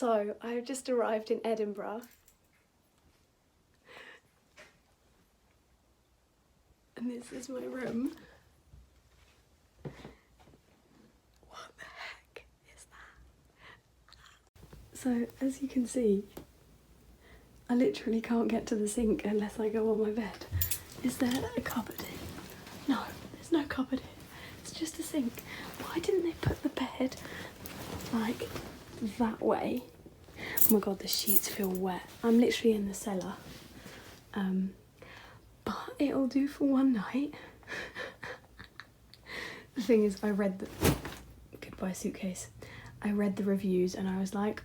So I've just arrived in Edinburgh. And this is my room. What the heck is that? So as you can see, I literally can't get to the sink unless I go on my bed. Is there a cupboard here? No, there's no cupboard here. It's just a sink. Why didn't they put the bed like that way? Oh my god, the sheets feel wet. I'm literally in the cellar. But it'll do for one night. The thing is, I read the... Goodbye suitcase. I read the reviews and I was like,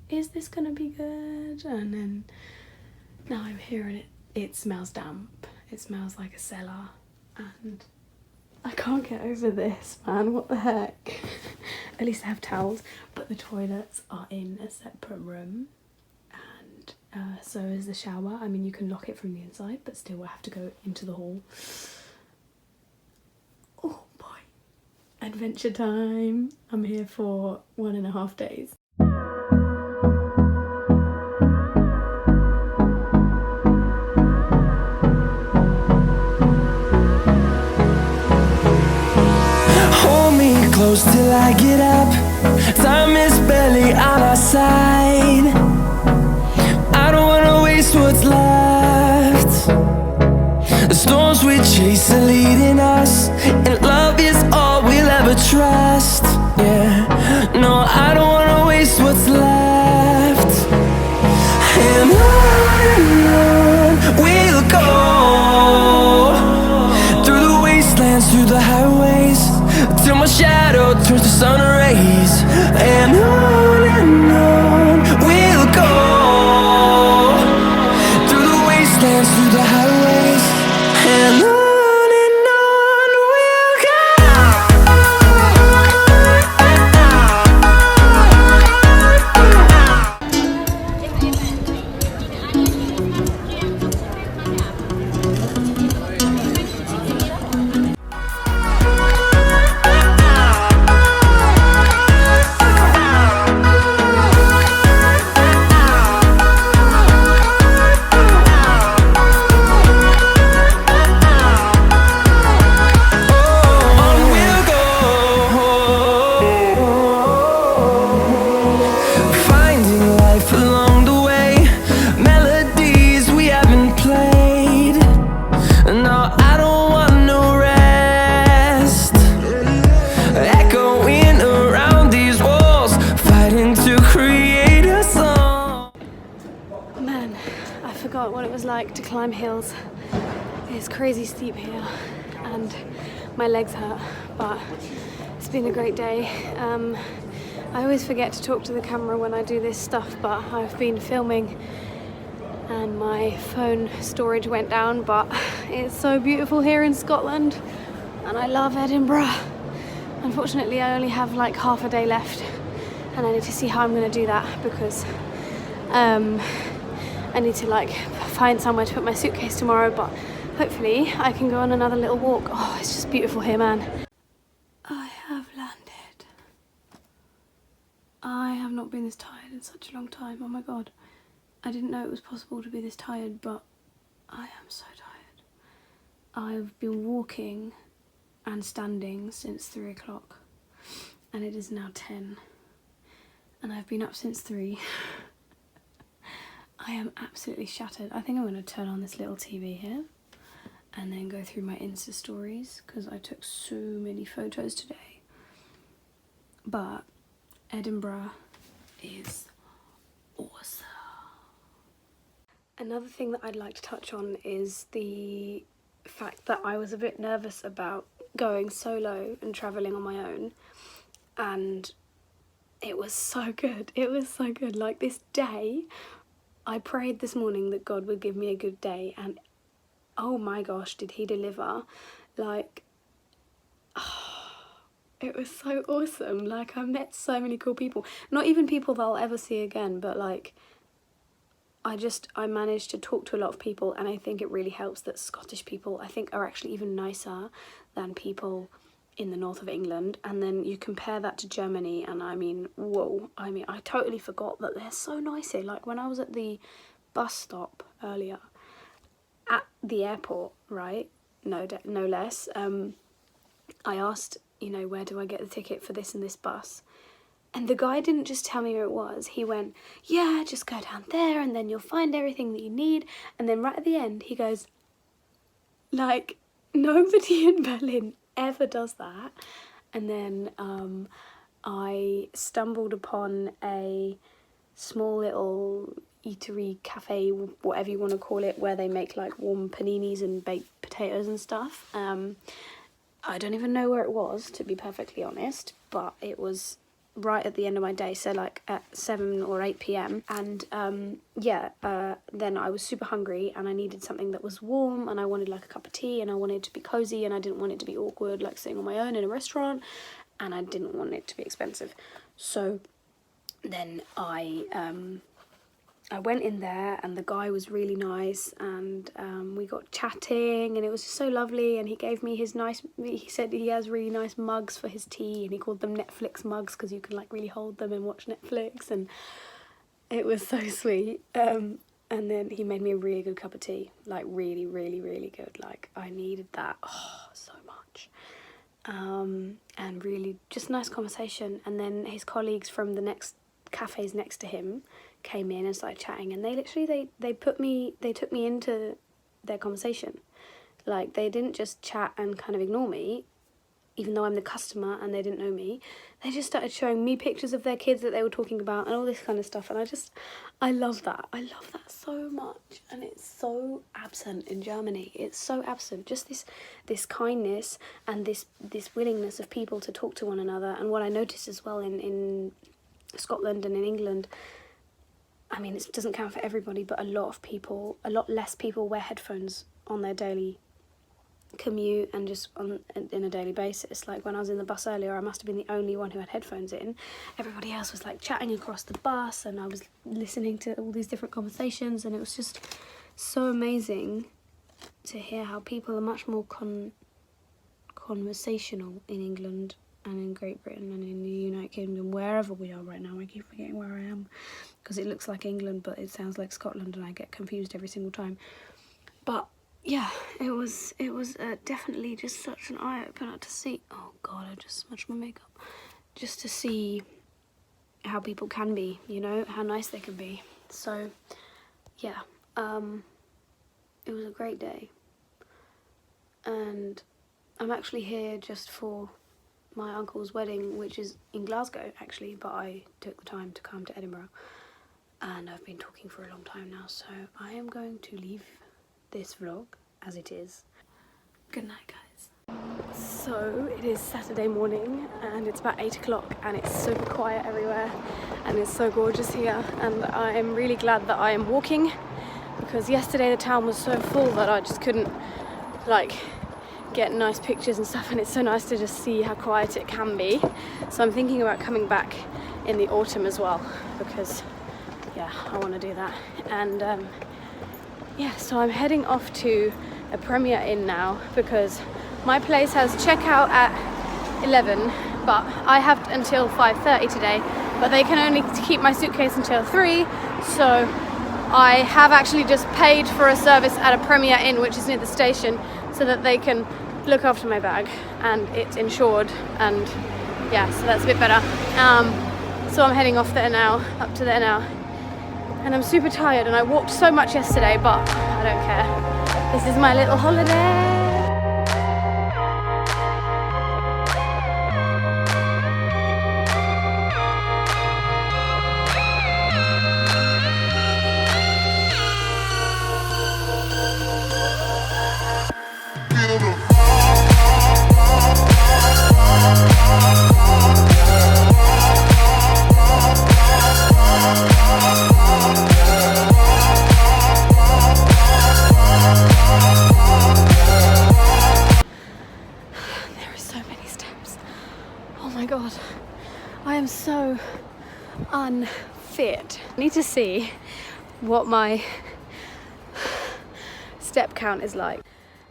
is this gonna be good? And then now I'm here and it smells damp. It smells like a cellar and I can't get over this, man. What the heck? At least I have towels, but the toilets are in a separate room and so is the shower. I mean, you can lock it from the inside, but still I have to go into the hall. Oh boy. Adventure time. I'm here for 1.5 days. Close till I get up. Time is barely on our side. I don't wanna waste what's left. The storms we chase are leading us, and love is all we'll ever trust. Yeah, no, I don't wanna waste what's left. And on we'll go, through the wastelands, through the highways, till my shadow turns to sun rays. And on we'll go, through the wastelands, through the highways, and on we'll go. What it was like to climb hills. It's crazy steep here and my legs hurt, but it's been a great day. I always forget to talk to the camera when I do this stuff, but I've been filming and my phone storage went down, but it's so beautiful here in Scotland and I love Edinburgh. Unfortunately, I only have like half a day left and I need to see how I'm going to do that because I need to like find somewhere to put my suitcase tomorrow, but hopefully I can go on another little walk. Oh, it's just beautiful here, man. I have landed. I have not been this tired in such a long time. Oh my god. I didn't know it was possible to be this tired, but I am so tired. I've been walking and standing since 3 o'clock and it is now 10 and I've been up since 3. I am absolutely shattered. I think I'm going to turn on this little TV here and then go through my Insta stories because I took so many photos today. But Edinburgh is awesome. Another thing that I'd like to touch on is the fact that I was a bit nervous about going solo and travelling on my own, and it was so good. It was so good. Like this day, I prayed this morning that God would give me a good day and oh my gosh, did he deliver. Like, oh, it was so awesome. Like I met so many cool people. Not even people that I'll ever see again, but like I managed to talk to a lot of people, and I think it really helps that Scottish people I think are actually even nicer than people in the north of England, and then you compare that to Germany, and I mean, whoa. I mean, I totally forgot that they're so nice here. Like when I was at the bus stop earlier at the airport, right? No less. I asked, you know, where do I get the ticket for this and this bus? And the guy didn't just tell me where it was. He went, yeah, just go down there and then you'll find everything that you need. And then right at the end, he goes, like, nobody in Berlin ever does that. And then I stumbled upon a small little eatery, cafe, whatever you want to call it, where they make like warm paninis and baked potatoes and stuff. I don't even know where it was, to be perfectly honest, but it was right at the end of my day, so like at 7 or 8 p.m. and then I was super hungry and I needed something that was warm, and I wanted like a cup of tea, and I wanted it to be cozy, and I didn't want it to be awkward like sitting on my own in a restaurant, and I didn't want it to be expensive. So then I went in there, and the guy was really nice, and we got chatting, and it was just so lovely. And he gave me he said he has really nice mugs for his tea, and he called them Netflix mugs because you can like really hold them and watch Netflix, and it was so sweet. And then he made me a really good cup of tea, like really, really, really good. Like I needed that so much. And really just nice conversation. And then his colleagues from the next cafes next to him came in and started chatting, and they took me into their conversation. Like they didn't just chat and kind of ignore me, even though I'm the customer and they didn't know me. They just started showing me pictures of their kids that they were talking about and all this kind of stuff, and I love that so much. And it's so absent in Germany. It's so absent, just this kindness and this willingness of people to talk to one another. And what I noticed as well in Scotland and in England, I mean, it doesn't count for everybody, but a lot less people wear headphones on their daily commute and just in a daily basis. Like when I was in the bus earlier, I must have been the only one who had headphones in. Everybody else was like chatting across the bus, and I was listening to all these different conversations, and it was just so amazing to hear how people are much more conversational in England and in Great Britain and in the United Kingdom, wherever we are right now. I keep forgetting where I am because it looks like England but it sounds like Scotland, and I get confused every single time. But yeah, it was definitely just such an eye-opener to see. Oh god, I just smudged my makeup. Just to see how people can be, you know, how nice they can be. So yeah, it was a great day, and I'm actually here just for my uncle's wedding, which is in Glasgow actually, but I took the time to come to Edinburgh, and I've been talking for a long time now, so I am going to leave this vlog as it is. Good night, guys. So it is Saturday morning and it's about 8 o'clock, and it's super quiet everywhere, and it's so gorgeous here, and I'm really glad that I am walking, because yesterday the town was so full that I just couldn't like get nice pictures and stuff, and it's so nice to just see how quiet it can be. So I'm thinking about coming back in the autumn as well, because yeah, I want to do that. And yeah, so I'm heading off to a Premier Inn now, because my place has checkout at 11, but I have until 5:30 today, but they can only keep my suitcase until 3, so I have actually just paid for a service at a Premier Inn, which is near the station, so that they can look after my bag, and it's insured, and yeah, so that's a bit better. So I'm heading off there now, up to there now, and I'm super tired, and I walked so much yesterday, but I don't care. This is my little holiday. So unfit. I need to see what my step count is like.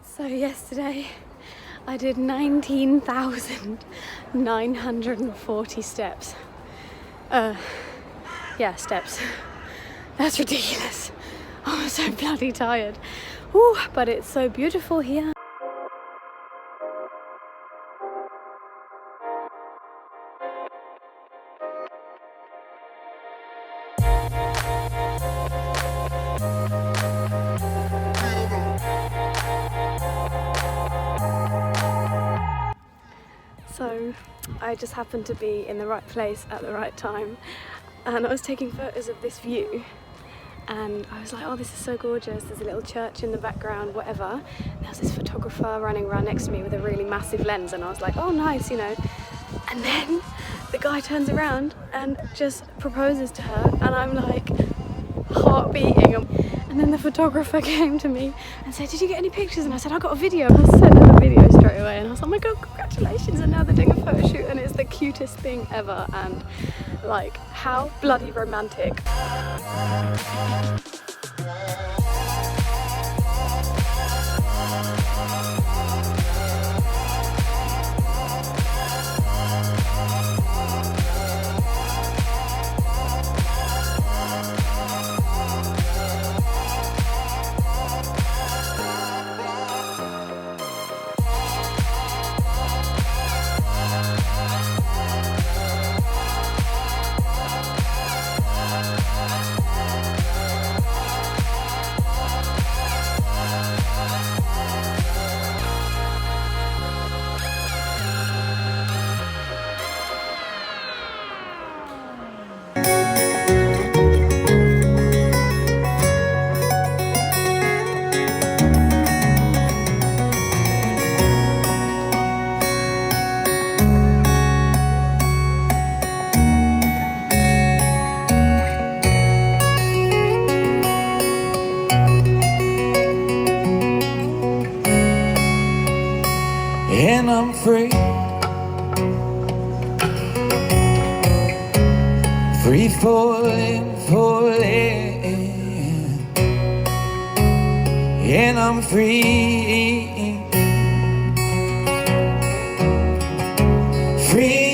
So yesterday I did 19,940 steps. Yeah, steps. That's ridiculous. I'm so bloody tired. Whew, but it's so beautiful here. So I just happened to be in the right place at the right time, and I was taking photos of this view, and I was like, oh, this is so gorgeous, there's a little church in the background, whatever. And there was this photographer running around next to me with a really massive lens, and I was like, oh nice, you know. And then the guy turns around and just proposes to her, and I'm like heart beating. And then the photographer came to me and said, did you get any pictures? And I said, I got a video. I sent her the video straight away, and I was like, oh my god, congratulations. And now they're doing a photo shoot, and it's the cutest thing ever, and like, how bloody romantic. And I'm free, free falling, falling. And I'm free, free.